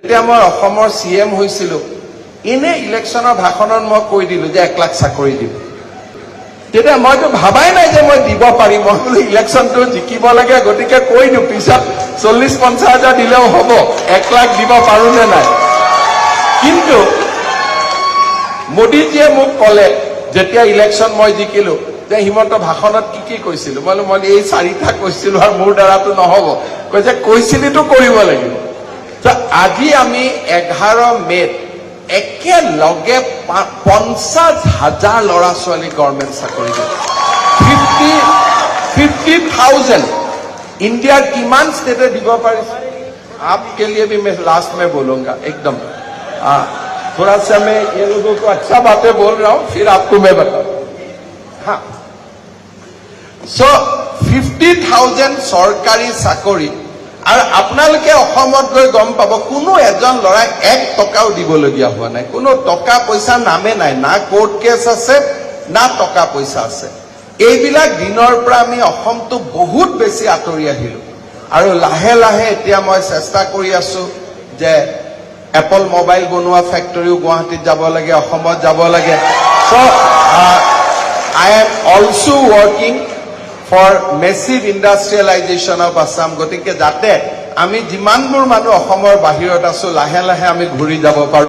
যেতিয়া মই অসমৰ CM হৈছিলো এনে ইলেকশ্যনৰ ভাষণত মই কৈ দিলো যে 1 লাখ চাকৰি দিম তেতিয়া মইতো ভাবাই নাই যে মই দিব পাৰিম মই বোলো ইলেকশ্যনটো জিকিব লাগে গতিকে কৈ দিও পিছত 40-50 হাজাৰ দিলেও হ'ব 1 লাখ দিব পাৰো নে নাই কিন্তু মোদীজীয়ে মোক ক'লে যেতিয়া ইলেকশ্যন মই জিকিলো যে হিমন্ত ভাষণত কি কৈছিল মই এই 4টা কৈছিল আৰু মোৰ দ্বাৰাটো নহব কৈছে কৈছিলিটো কৰিব লাগিব আজি আমি 11 মেত একেলগে 50,000 ল'ৰা ছোৱালী গভৰ্ণমেণ্ট চাকৰি দিম 50,000 इंडिया किमान स्टेटे দিব পাৰিছে आपके लिए भी मैं लास्ट में बोलूंगा एकदम थोड़ा सा मैं ये लोगों को अच्छा बातें बोल रहा हूं फिर आपको मैं बताऊं हाँ सो 50,000 सरकारी चाकरी আৰু আপোনালোকে অসমত গৈ গম পাব কোনো এজন লৰাই 1 টকাও দিবলগীয়া হোৱা নাই কোনো টকা পইচা নামে নাই না কোৰ্ট কেছ আছে না টকা পইচা আছে এইবিলাক দিনৰ পৰা আমি অসমটো বহুত বেছি আতৰি আহিলো আৰু লাহে লাহে এতিয়া মই চেষ্টা কৰি আছো যে এপল মোবাইল বনোৱা ফ্যাক্টৰীও গুৱাহাটীত যাব লাগে অসমত যাব লাগে so I am also working for massive industrialization of Assam গতিকে যাতে আমি যিমানবোৰ মানুহ অসমৰ বাহিৰত আছো লাহে লাহে আমি ঘূৰি যাব পাৰো